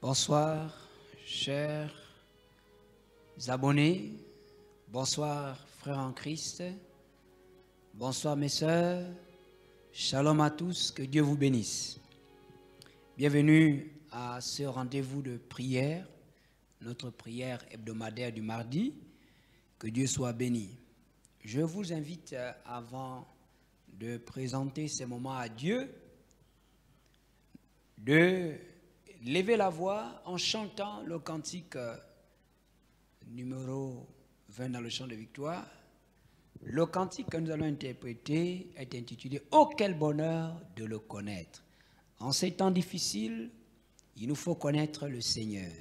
Bonsoir, chers abonnés. Bonsoir, frères en Christ. Bonsoir, mes sœurs. Shalom à tous, que Dieu vous bénisse. Bienvenue à ce rendez-vous de prière, notre prière hebdomadaire du mardi. Que Dieu soit béni. Je vous invite, avant de présenter ces moments à Dieu, de lever la voix en chantant le cantique numéro 20 dans le chant de victoire. Le cantique que nous allons interpréter est intitulé « Oh, quel bonheur de le connaître ». En ces temps difficiles, il nous faut connaître le Seigneur.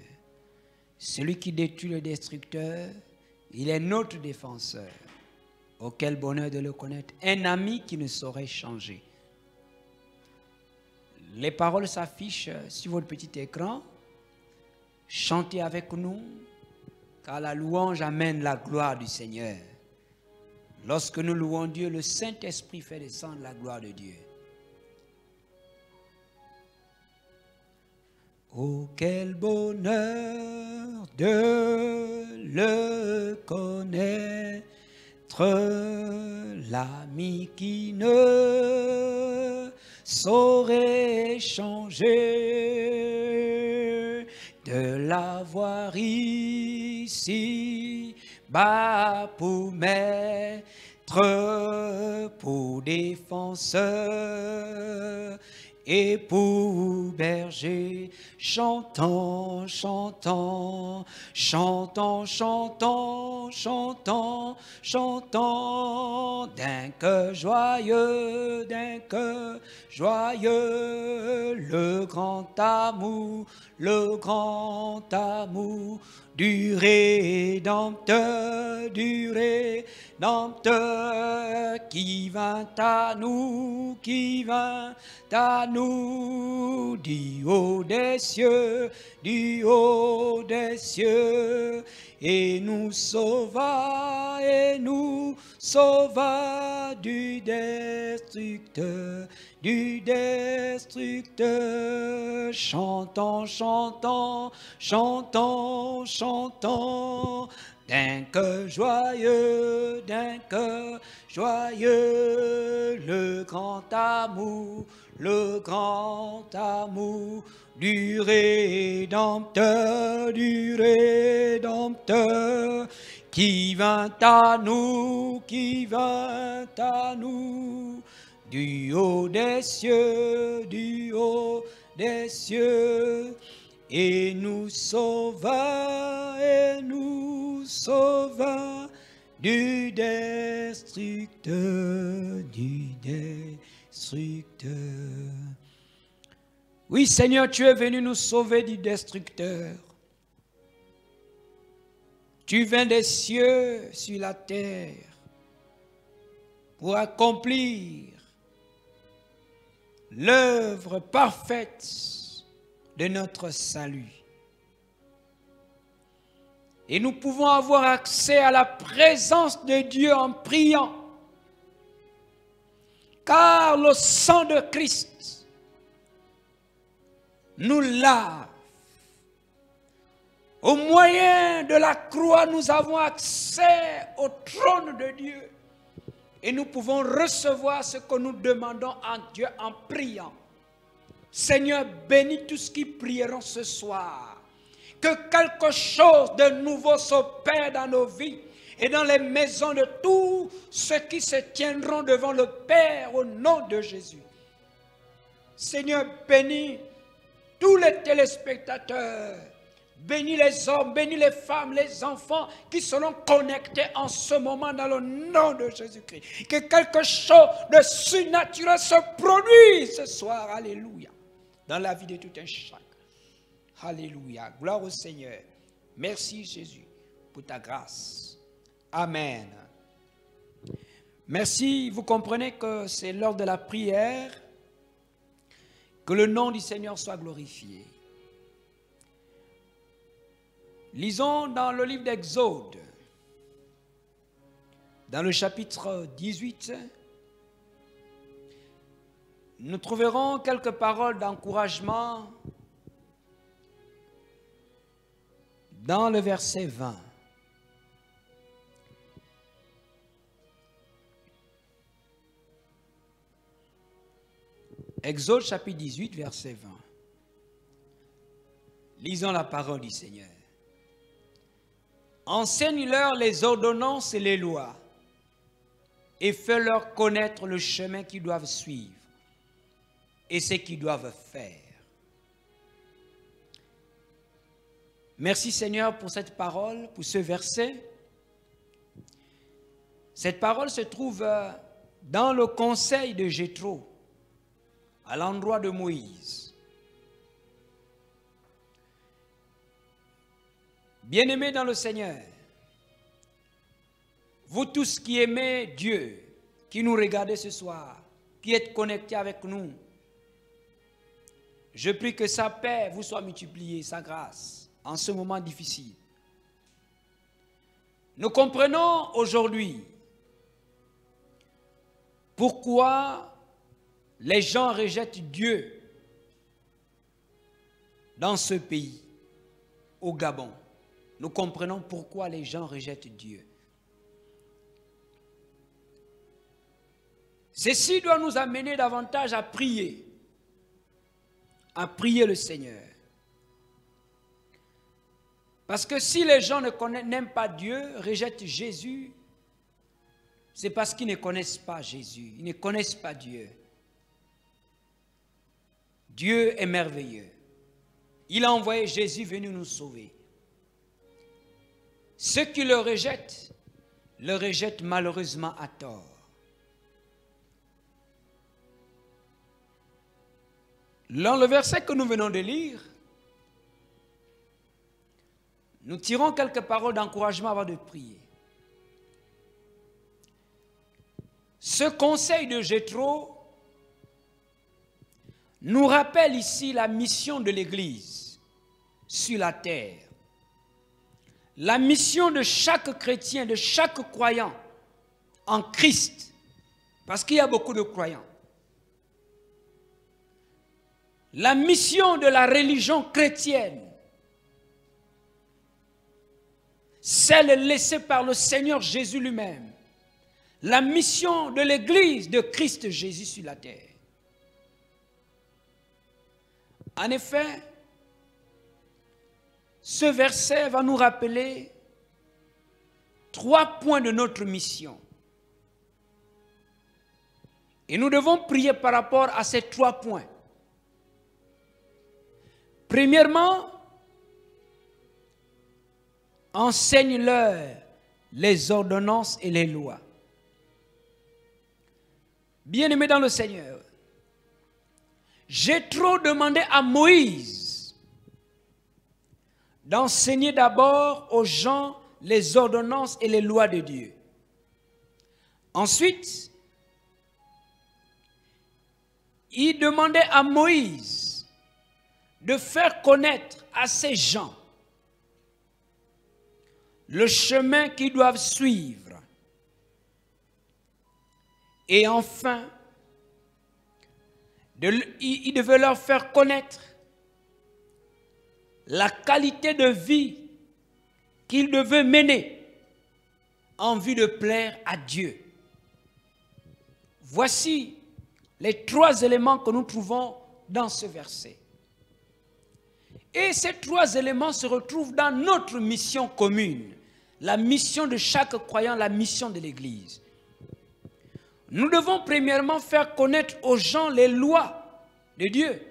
Celui qui détruit le destructeur, il est notre défenseur. Oh, quel bonheur de le connaître. Un ami qui ne saurait changer. Les paroles s'affichent sur votre petit écran. Chantez avec nous, car la louange amène la gloire du Seigneur. Lorsque nous louons Dieu, le Saint-Esprit fait descendre la gloire de Dieu. Oh, quel bonheur de le connaître, l'ami qui ne saurait changer, de l'avoir ici bas pour maître, pour défenseur et pour berger. Chantons, chantons, chantons, chantons, chantons, chantons, d'un cœur joyeux, le grand amour du Rédempteur, qui vint à nous, du haut des cieux, et nous sauva, du destructeur, Chantons, chantons, chantons, chantons, d'un cœur joyeux, le grand amour du Rédempteur, qui vint à nous, du haut des cieux, et nous sauva, du destructeur, Oui, Seigneur, tu es venu nous sauver du destructeur. Tu viens des cieux sur la terre pour accomplir l'œuvre parfaite de notre salut. Et nous pouvons avoir accès à la présence de Dieu en priant. Car le sang de Christ nous lave. Au moyen de la croix, nous avons accès au trône de Dieu. Et nous pouvons recevoir ce que nous demandons à Dieu en priant. Seigneur, bénis tous qui prieront ce soir. Que quelque chose de nouveau s'opère dans nos vies et dans les maisons de tous ceux qui se tiendront devant le Père au nom de Jésus. Seigneur, bénis tous les téléspectateurs. Bénis les hommes, bénis les femmes, les enfants qui seront connectés en ce moment dans le nom de Jésus-Christ. Que quelque chose de surnaturel se produise ce soir. Alléluia. Dans la vie de tout un chacun. Alléluia. Gloire au Seigneur. Merci Jésus pour ta grâce. Amen. Merci. Vous comprenez que c'est lors de la prière que le nom du Seigneur soit glorifié. Lisons dans le livre d'Exode, dans le chapitre 18, nous trouverons quelques paroles d'encouragement dans le verset 20. Exode chapitre 18, verset 20. Lisons la parole du Seigneur. Enseigne-leur les ordonnances et les lois, et fais-leur connaître le chemin qu'ils doivent suivre et ce qu'ils doivent faire. Merci Seigneur pour cette parole, pour ce verset. Cette parole se trouve dans le conseil de Jéthro, à l'endroit de Moïse. Bien-aimés dans le Seigneur, vous tous qui aimez Dieu, qui nous regardez ce soir, qui êtes connectés avec nous, je prie que sa paix vous soit multipliée, sa grâce, en ce moment difficile. Nous comprenons aujourd'hui pourquoi les gens rejettent Dieu dans ce pays, au Gabon. Nous comprenons pourquoi les gens rejettent Dieu. Ceci doit nous amener davantage à prier le Seigneur. Parce que si les gens n'aiment pas Dieu, rejettent Jésus, c'est parce qu'ils ne connaissent pas Jésus, ils ne connaissent pas Dieu. Dieu est merveilleux. Il a envoyé Jésus venu nous sauver. Ceux qui le rejettent malheureusement à tort. Dans le verset que nous venons de lire, nous tirons quelques paroles d'encouragement avant de prier. Ce conseil de Jéthro nous rappelle ici la mission de l'Église sur la terre. La mission de chaque chrétien, de chaque croyant en Christ, parce qu'il y a beaucoup de croyants. La mission de la religion chrétienne, celle laissée par le Seigneur Jésus lui-même. La mission de l'Église de Christ Jésus sur la terre. En effet, ce verset va nous rappeler 3 points de notre mission. Et nous devons prier par rapport à ces 3 points. Premièrement, enseigne-leur les ordonnances et les lois. Bien-aimés dans le Seigneur, Jéthro demandé à Moïse d'enseigner d'abord aux gens les ordonnances et les lois de Dieu. Ensuite, il demandait à Moïse de faire connaître à ces gens le chemin qu'ils doivent suivre. Et enfin, il devait leur faire connaître la qualité de vie qu'ils devaient mener en vue de plaire à Dieu. Voici les 3 éléments que nous trouvons dans ce verset. Et ces 3 éléments se retrouvent dans notre mission commune, la mission de chaque croyant, la mission de l'Église. Nous devons premièrement faire connaître aux gens les lois de Dieu.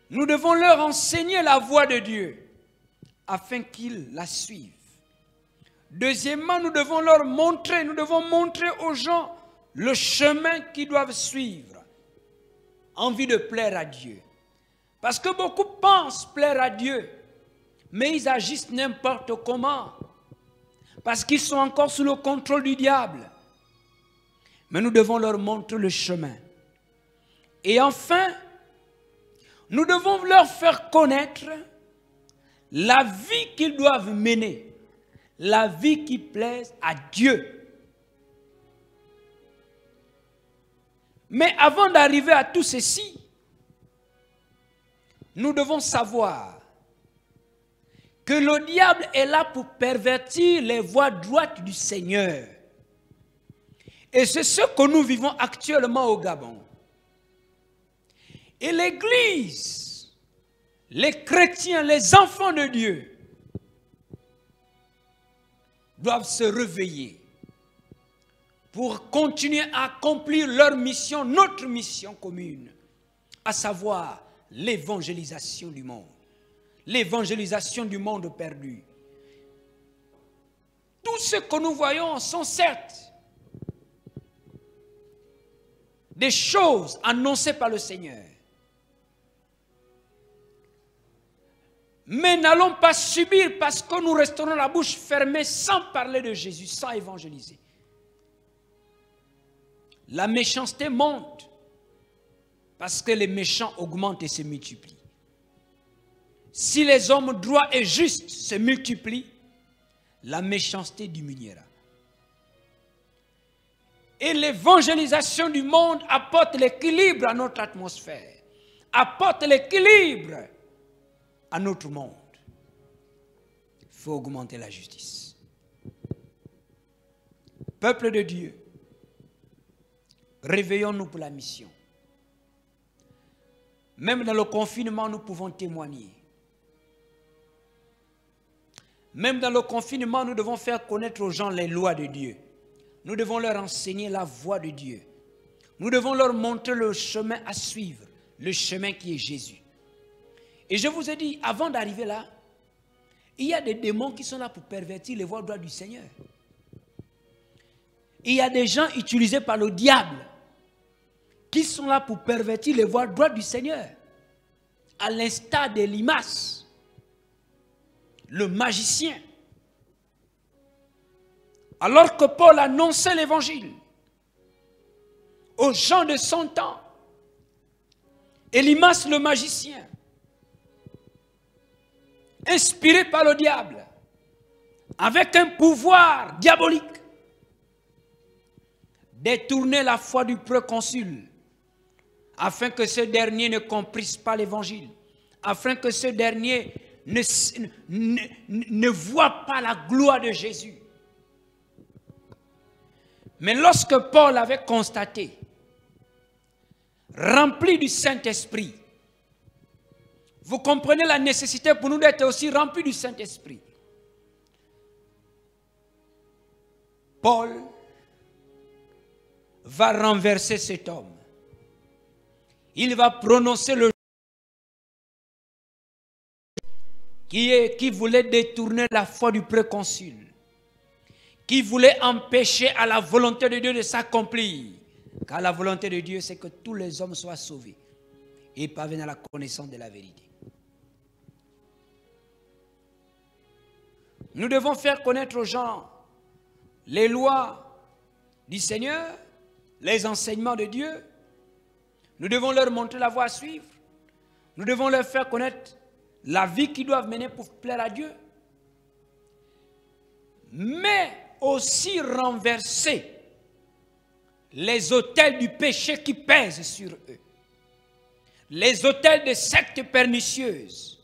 Nous devons leur enseigner la voie de Dieu afin qu'ils la suivent. Deuxièmement, nous devons montrer aux gens le chemin qu'ils doivent suivre en vue de plaire à Dieu. Parce que beaucoup pensent plaire à Dieu, mais ils agissent n'importe comment, parce qu'ils sont encore sous le contrôle du diable. Mais nous devons leur montrer le chemin. Et enfin, nous devons leur faire connaître la vie qu'ils doivent mener, la vie qui plaise à Dieu. Mais avant d'arriver à tout ceci, nous devons savoir que le diable est là pour pervertir les voies droites du Seigneur. Et c'est ce que nous vivons actuellement au Gabon. Et l'Église, les chrétiens, les enfants de Dieu doivent se réveiller pour continuer à accomplir leur mission, notre mission commune, à savoir l'évangélisation du monde. L'évangélisation du monde perdu. Tout ce que nous voyons sont certes des choses annoncées par le Seigneur. Mais n'allons pas subir parce que nous resterons la bouche fermée sans parler de Jésus, sans évangéliser. La méchanceté monte parce que les méchants augmentent et se multiplient. Si les hommes droits et justes se multiplient, la méchanceté diminuera. Et l'évangélisation du monde apporte l'équilibre à notre atmosphère, apporte l'équilibre à notre monde. Il faut augmenter la justice. Peuple de Dieu, réveillons-nous pour la mission. Même dans le confinement, nous pouvons témoigner. Même dans le confinement, nous devons faire connaître aux gens les lois de Dieu. Nous devons leur enseigner la voie de Dieu. Nous devons leur montrer le chemin à suivre, le chemin qui est Jésus. Et je vous ai dit, avant d'arriver là, il y a des démons qui sont là pour pervertir les voies droites du Seigneur. Il y a des gens utilisés par le diable qui sont là pour pervertir les voies droites du Seigneur. À l'instar de Limas, le magicien. Alors que Paul annonçait l'évangile aux gens de son temps, Élimas le magicien, inspiré par le diable, avec un pouvoir diabolique, détournait la foi du proconsul, afin que ce dernier ne comprisse pas l'évangile, afin que ce dernier ne voit pas la gloire de Jésus. Mais lorsque Paul avait constaté, rempli du Saint-Esprit, vous comprenez la nécessité pour nous d'être aussi remplis du Saint-Esprit. Paul va renverser cet homme. Il va prononcer le qui voulait détourner la foi du préconsul, qui voulait empêcher à la volonté de Dieu de s'accomplir. Car la volonté de Dieu, c'est que tous les hommes soient sauvés et parviennent à la connaissance de la vérité. Nous devons faire connaître aux gens les lois du Seigneur, les enseignements de Dieu. Nous devons leur montrer la voie à suivre. Nous devons leur faire connaître la vie qu'ils doivent mener pour plaire à Dieu. Mais aussi renverser les autels du péché qui pèsent sur eux. Les autels de sectes pernicieuses.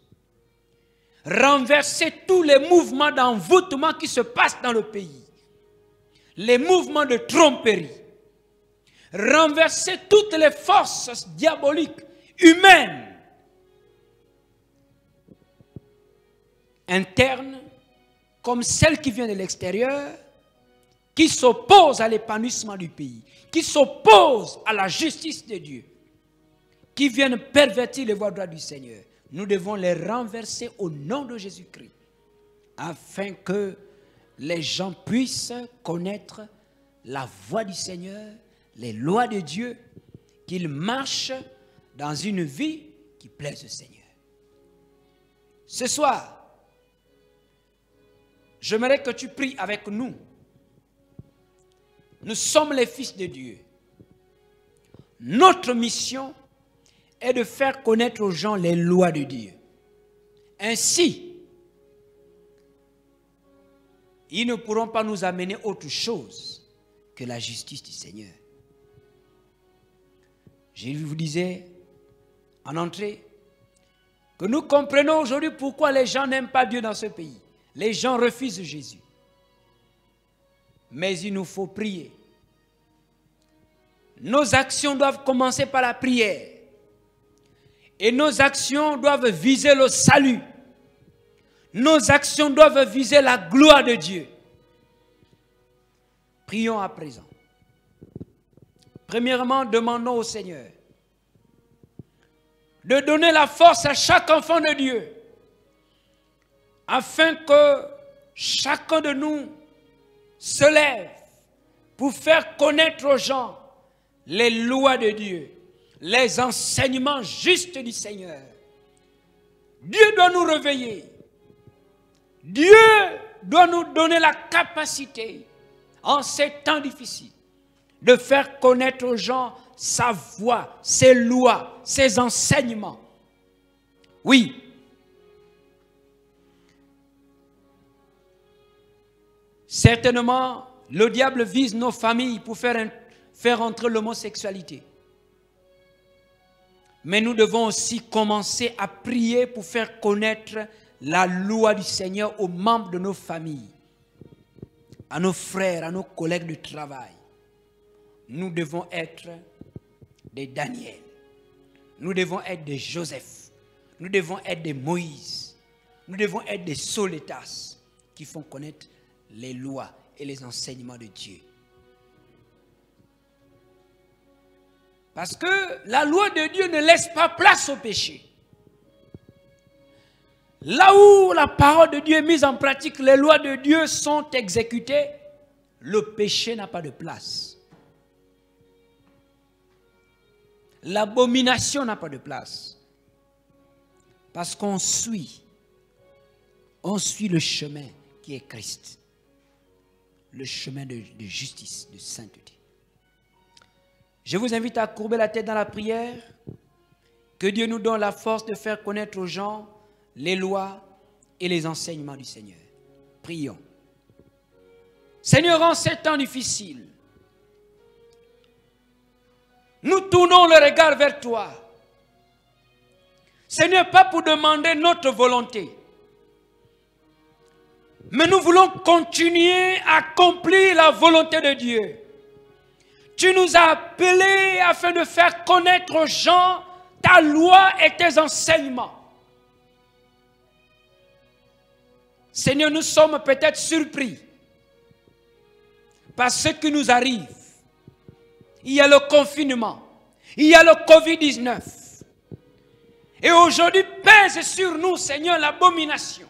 Renverser tous les mouvements d'envoûtement qui se passent dans le pays. Les mouvements de tromperie. Renverser toutes les forces diaboliques, humaines, internes, comme celles qui viennent de l'extérieur, qui s'opposent à l'épanouissement du pays, qui s'opposent à la justice de Dieu, qui viennent pervertir les voies droites du Seigneur. Nous devons les renverser au nom de Jésus-Christ, afin que les gens puissent connaître la voie du Seigneur, les lois de Dieu, qu'ils marchent dans une vie qui plaise au Seigneur. Ce soir, j'aimerais que tu pries avec nous. Nous sommes les fils de Dieu. Notre mission est de faire connaître aux gens les lois de Dieu. Ainsi, ils ne pourront pas nous amener autre chose que la justice du Seigneur. Je vous disais en entrée Que nous comprenions aujourd'hui pourquoi les gens n'aiment pas Dieu dans ce pays. Les gens refusent Jésus. Mais il nous faut prier. Nos actions doivent commencer par la prière. Et nos actions doivent viser le salut. Nos actions doivent viser la gloire de Dieu. Prions à présent. Premièrement, demandons au Seigneur de donner la force à chaque enfant de Dieu, afin que chacun de nous se lève pour faire connaître aux gens les lois de Dieu, les enseignements justes du Seigneur. Dieu doit nous réveiller. Dieu doit nous donner la capacité, en ces temps difficiles, de faire connaître aux gens sa voix, ses lois, ses enseignements. Oui. Certainement, le diable vise nos familles pour faire entrer l'homosexualité. Mais nous devons aussi commencer à prier pour faire connaître la loi du Seigneur aux membres de nos familles, à nos frères, à nos collègues de travail. Nous devons être des Daniel. Nous devons être des Joseph. Nous devons être des Moïse. Nous devons être des Solétas qui font connaître les lois et les enseignements de Dieu. Parce que la loi de Dieu ne laisse pas place au péché. Là où la parole de Dieu est mise en pratique, les lois de Dieu sont exécutées, le péché n'a pas de place. L'abomination n'a pas de place. Parce qu'on suit le chemin qui est Christ. Le chemin de justice, de sainteté. Je vous invite à courber la tête dans la prière. Que Dieu nous donne la force de faire connaître aux gens les lois et les enseignements du Seigneur. Prions. Seigneur, en ces temps difficiles, nous tournons le regard vers toi. Seigneur, pas pour demander notre volonté, mais nous voulons continuer à accomplir la volonté de Dieu. Tu nous as appelés afin de faire connaître aux gens ta loi et tes enseignements. Seigneur, nous sommes peut-être surpris par ce qui nous arrive. Il y a le confinement, il y a le Covid-19. Et aujourd'hui pèse sur nous, Seigneur, l'abomination.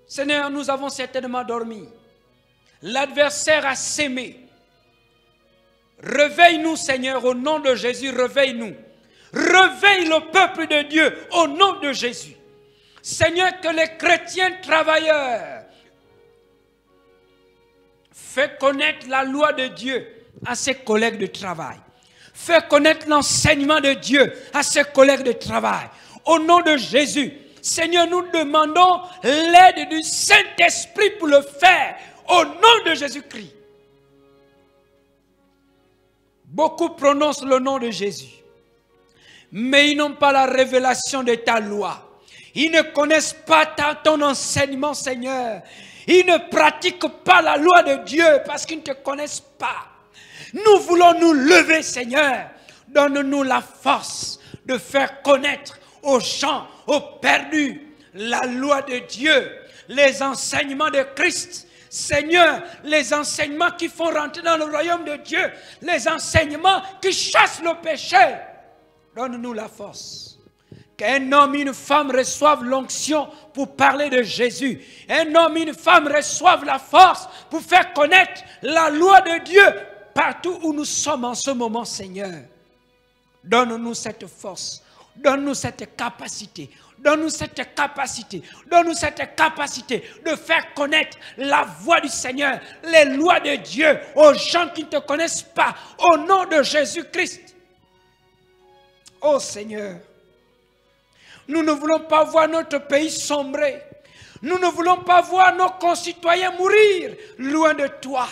Seigneur, nous avons certainement dormi. L'adversaire a sémé. Réveille-nous, Seigneur, au nom de Jésus, réveille-nous. Réveille le peuple de Dieu au nom de Jésus. Seigneur, que les chrétiens travailleurs fassent connaître la loi de Dieu à ses collègues de travail. Fais connaître l'enseignement de Dieu à ses collègues de travail. Au nom de Jésus, Seigneur, nous demandons l'aide du Saint-Esprit pour le faire. Au nom de Jésus-Christ. Beaucoup prononcent le nom de Jésus, mais ils n'ont pas la révélation de ta loi. Ils ne connaissent pas ton enseignement, Seigneur. Ils ne pratiquent pas la loi de Dieu parce qu'ils ne te connaissent pas. Nous voulons nous lever, Seigneur. Donne-nous la force de faire connaître aux gens, aux perdus, la loi de Dieu, les enseignements de Christ. Seigneur, les enseignements qui font rentrer dans le royaume de Dieu, les enseignements qui chassent le péché. Donne-nous la force. Qu'un homme et une femme reçoivent l'onction pour parler de Jésus. Un homme et une femme reçoivent la force pour faire connaître la loi de Dieu partout où nous sommes en ce moment, Seigneur. Donne-nous cette force. Donne-nous cette capacité. Donne-nous cette capacité. Donne-nous cette capacité de faire connaître la voix du Seigneur, les lois de Dieu aux gens qui ne te connaissent pas. Au nom de Jésus-Christ. Oh Seigneur, nous ne voulons pas voir notre pays sombrer. Nous ne voulons pas voir nos concitoyens mourir loin de toi.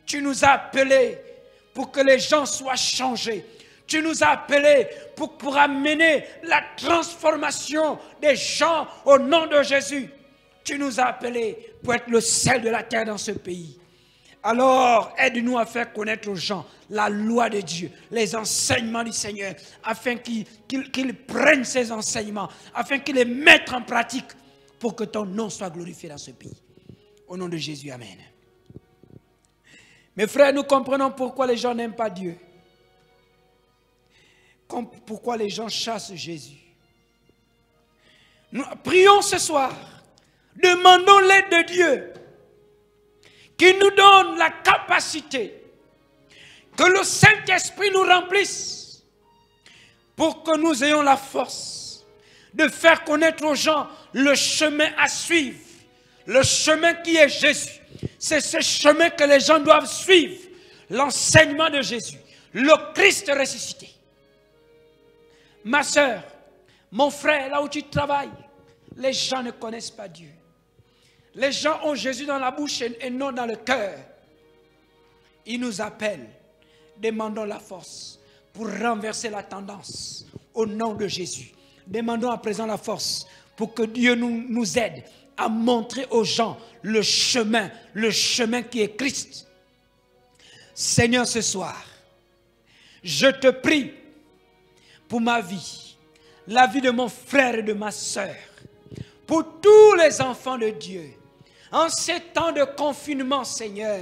Tu nous as appelés pour que les gens soient changés. Tu nous as appelés pour amener la transformation des gens au nom de Jésus. Tu nous as appelés pour être le sel de la terre dans ce pays. Alors, aide-nous à faire connaître aux gens la loi de Dieu, les enseignements du Seigneur, afin qu'ils prennent ces enseignements, afin qu'ils les mettent en pratique pour que ton nom soit glorifié dans ce pays. Au nom de Jésus, amen. Mes frères, nous comprenons pourquoi les gens n'aiment pas Dieu. Pourquoi les gens chassent Jésus. Nous prions ce soir. Demandons l'aide de Dieu. Qui nous donne la capacité. Que le Saint-Esprit nous remplisse. Pour que nous ayons la force de faire connaître aux gens le chemin à suivre. Le chemin qui est Jésus. C'est ce chemin que les gens doivent suivre. L'enseignement de Jésus. Le Christ ressuscité. Ma soeur, mon frère, là où tu travailles, les gens ne connaissent pas Dieu. Les gens ont Jésus dans la bouche et non dans le cœur. Ils nous appellent. Demandons la force pour renverser la tendance au nom de Jésus. Demandons à présent la force pour que Dieu nous aide à montrer aux gens le chemin qui est Christ. Seigneur, ce soir, je te prie pour ma vie, la vie de mon frère et de ma soeur, pour tous les enfants de Dieu, en ces temps de confinement, Seigneur,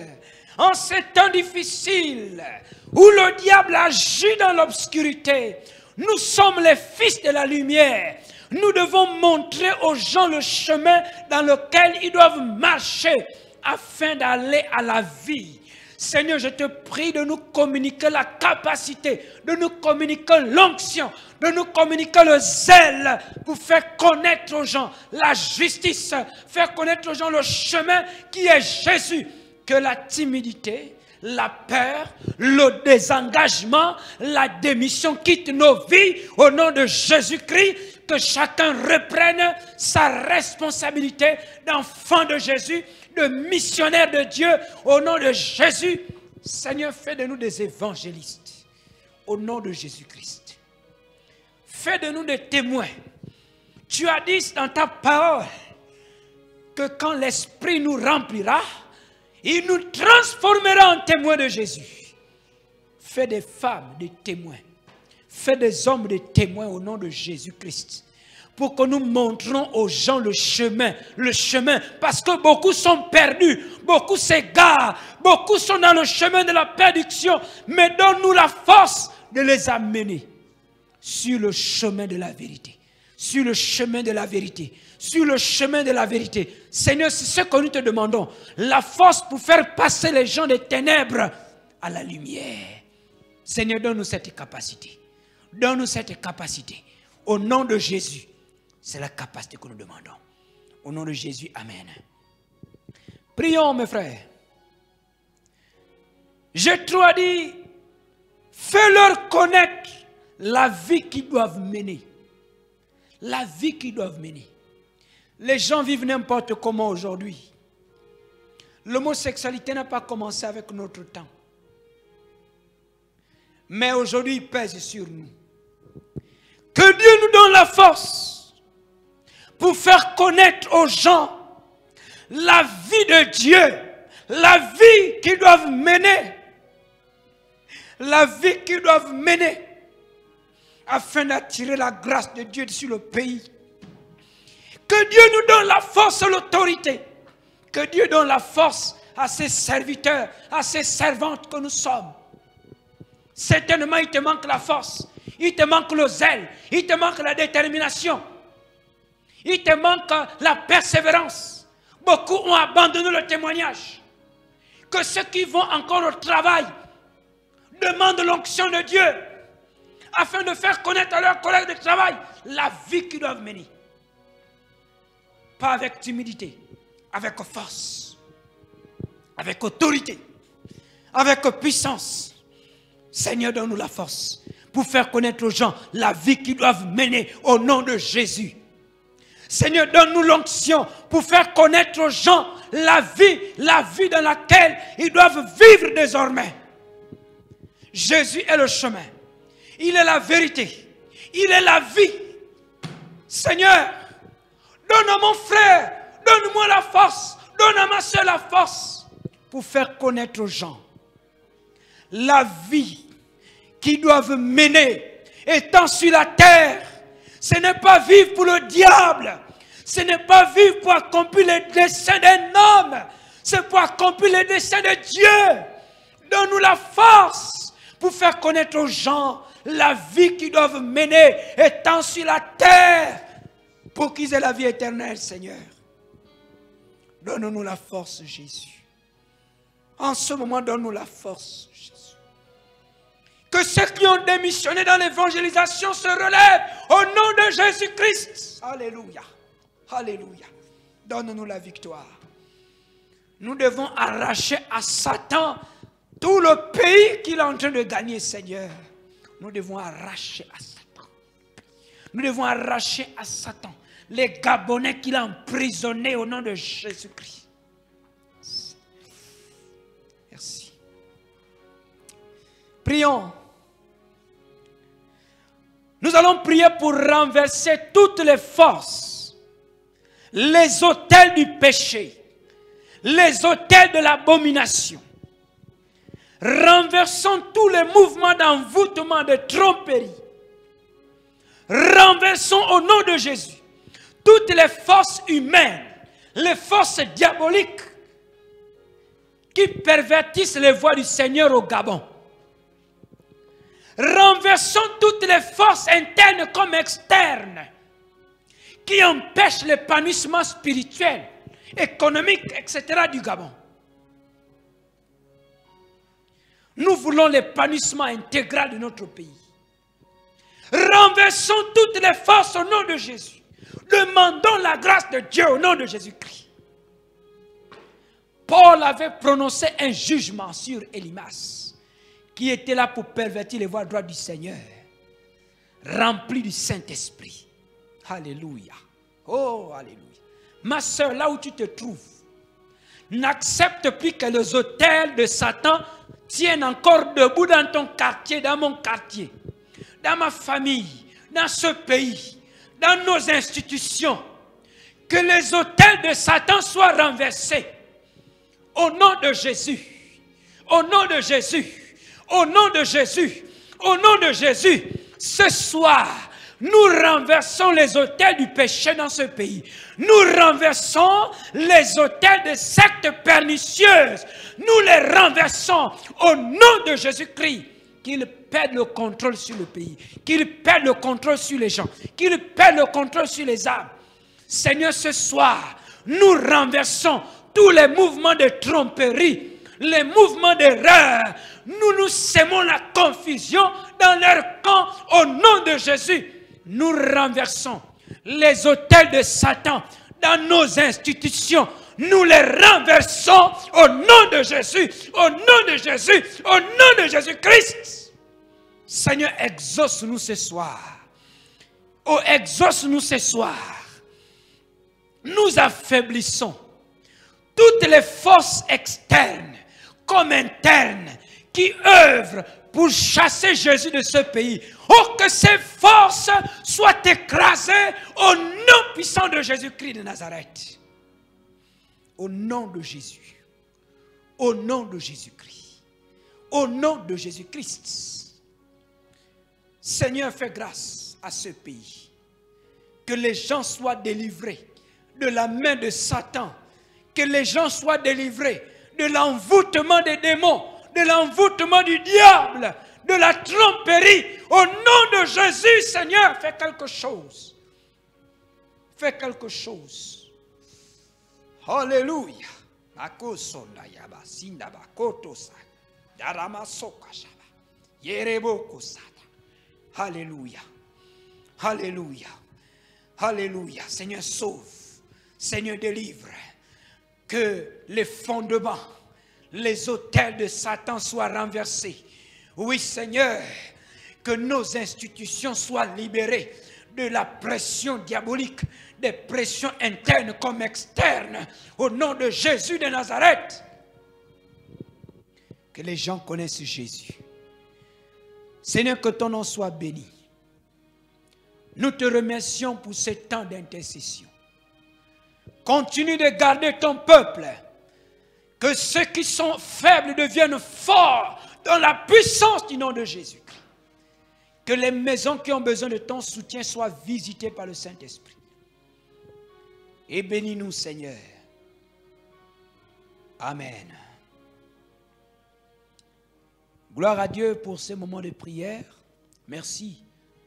en ces temps difficiles, où le diable agit dans l'obscurité, nous sommes les fils de la lumière. Nous devons montrer aux gens le chemin dans lequel ils doivent marcher afin d'aller à la vie. Seigneur, je te prie de nous communiquer la capacité, de nous communiquer l'onction, de nous communiquer le zèle pour faire connaître aux gens la justice, faire connaître aux gens le chemin qui est Jésus. Que la timidité, la peur, le désengagement, la démission quittent nos vies au nom de Jésus-Christ. Que chacun reprenne sa responsabilité d'enfant de Jésus, de missionnaire de Dieu, au nom de Jésus. Seigneur, fais de nous des évangélistes, au nom de Jésus-Christ. Fais de nous des témoins. Tu as dit dans ta parole que quand l'Esprit nous remplira, il nous transformera en témoins de Jésus. Fais des femmes des témoins. Fais des hommes des témoins au nom de Jésus-Christ. Pour que nous montrons aux gens le chemin. Parce que beaucoup sont perdus. Beaucoup s'égarent. Beaucoup sont dans le chemin de la perdition. Mais donne-nous la force de les amener sur le chemin de la vérité. Sur le chemin de la vérité. Sur le chemin de la vérité. Seigneur, c'est ce que nous te demandons. La force pour faire passer les gens des ténèbres à la lumière. Seigneur, donne-nous cette capacité. Donne-nous cette capacité. Au nom de Jésus, c'est la capacité que nous demandons. Au nom de Jésus, amen. Prions, mes frères. Jétro a dit, fais-leur connaître la vie qu'ils doivent mener. La vie qu'ils doivent mener. Les gens vivent n'importe comment aujourd'hui. L'homosexualité n'a pas commencé avec notre temps. Mais aujourd'hui, il pèse sur nous. Que Dieu nous donne la force pour faire connaître aux gens la vie de Dieu, la vie qu'ils doivent mener, la vie qu'ils doivent mener afin d'attirer la grâce de Dieu sur le pays. Que Dieu nous donne la force et l'autorité. Que Dieu donne la force à ses serviteurs, à ses servantes que nous sommes. Certainement, il te manque la force. Il te manque le zèle. Il te manque la détermination. Il te manque la persévérance. Beaucoup ont abandonné le témoignage. Que ceux qui vont encore au travail demandent l'onction de Dieu afin de faire connaître à leurs collègues de travail la vie qu'ils doivent mener. Pas avec timidité, avec force, avec autorité, avec puissance. Seigneur, donne-nous la force pour faire connaître aux gens la vie qu'ils doivent mener au nom de Jésus. Seigneur, donne-nous l'onction pour faire connaître aux gens la vie dans laquelle ils doivent vivre désormais. Jésus est le chemin. Il est la vérité. Il est la vie. Seigneur, donne à mon frère, donne-moi la force, donne à ma soeur la force pour faire connaître aux gens la vie qu'ils doivent mener étant sur la terre. Ce n'est pas vivre pour le diable. Ce n'est pas vivre pour accomplir les desseins d'un homme. C'est pour accomplir les desseins de Dieu. Donne-nous la force pour faire connaître aux gens la vie qu'ils doivent mener étant sur la terre pour qu'ils aient la vie éternelle, Seigneur. Donne-nous la force, Jésus. En ce moment, donne-nous la force, Jésus. Que ceux qui ont démissionné dans l'évangélisation se relèvent au nom de Jésus-Christ. Alléluia. Alléluia. Donne-nous la victoire. Nous devons arracher à Satan tout le pays qu'il est en train de gagner, Seigneur. Nous devons arracher à Satan. Nous devons arracher à Satan les Gabonais qu'il a emprisonnés au nom de Jésus-Christ. Merci. Prions. Nous allons prier pour renverser toutes les forces, les autels du péché, les autels de l'abomination. Renversons tous les mouvements d'envoûtement, de tromperie. Renversons au nom de Jésus toutes les forces humaines, les forces diaboliques qui pervertissent les voies du Seigneur au Gabon. Renversons toutes les forces internes comme externes qui empêchent l'épanouissement spirituel, économique, etc. du Gabon. Nous voulons l'épanouissement intégral de notre pays. Renversons toutes les forces au nom de Jésus. Demandons la grâce de Dieu au nom de Jésus-Christ. Paul avait prononcé un jugement sur Élymas, qui était là pour pervertir les voies droites du Seigneur, rempli du Saint-Esprit. Alléluia. Oh, alléluia. Ma soeur, là où tu te trouves, n'accepte plus que les autels de Satan tiennent encore debout dans ton quartier, dans mon quartier, dans ma famille, dans ce pays, dans nos institutions. Que les autels de Satan soient renversés. Au nom de Jésus. Au nom de Jésus. Au nom de Jésus. Au nom de Jésus. Ce soir, nous renversons les autels du péché dans ce pays. Nous renversons les autels de sectes pernicieuses. Nous les renversons au nom de Jésus-Christ. Qu'il perde le contrôle sur le pays. Qu'il perde le contrôle sur les gens. Qu'il perde le contrôle sur les âmes. Seigneur, ce soir, nous renversons tous les mouvements de tromperie, les mouvements d'erreur. Nous sémons la confusion dans leur camp au nom de Jésus. Nous renversons les autels de Satan dans nos institutions. Nous les renversons au nom de Jésus, au nom de Jésus, au nom de Jésus-Christ. Seigneur, exauce-nous ce soir. Oh, exauce-nous ce soir. Nous affaiblissons toutes les forces externes comme internes qui œuvrent pour chasser Jésus de ce pays. Oh, que ces forces soient écrasées au nom puissant de Jésus-Christ de Nazareth. Au nom de Jésus. Au nom de Jésus-Christ. Au nom de Jésus-Christ. Seigneur, fais grâce à ce pays. Que les gens soient délivrés de la main de Satan. Que les gens soient délivrés de l'envoûtement des démons, de l'envoûtement du diable, de la tromperie. Au nom de Jésus, Seigneur, fais quelque chose. Fais quelque chose. Alléluia. Alléluia. Alléluia. Alléluia. Seigneur, sauve. Seigneur, délivre. Que les fondements, les autels de Satan soient renversés. Oui, Seigneur, que nos institutions soient libérées de la pression diabolique, des pressions internes comme externes, au nom de Jésus de Nazareth. Que les gens connaissent Jésus. Seigneur, que ton nom soit béni. Nous te remercions pour ce temps d'intercession. Continue de garder ton peuple. Que ceux qui sont faibles deviennent forts dans la puissance du nom de Jésus. Que les maisons qui ont besoin de ton soutien soient visitées par le Saint-Esprit. Et bénis-nous, Seigneur. Amen. Gloire à Dieu pour ce moment de prière. Merci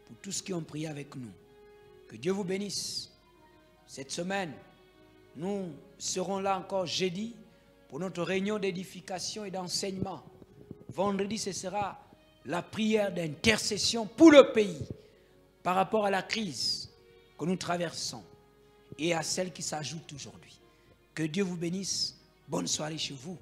pour tous ceux qui ont prié avec nous. Que Dieu vous bénisse. Cette semaine, nous serons là encore jeudi pour notre réunion d'édification et d'enseignement. Vendredi, ce sera la prière d'intercession pour le pays par rapport à la crise que nous traversons et à celle qui s'ajoute aujourd'hui. Que Dieu vous bénisse. Bonne soirée chez vous.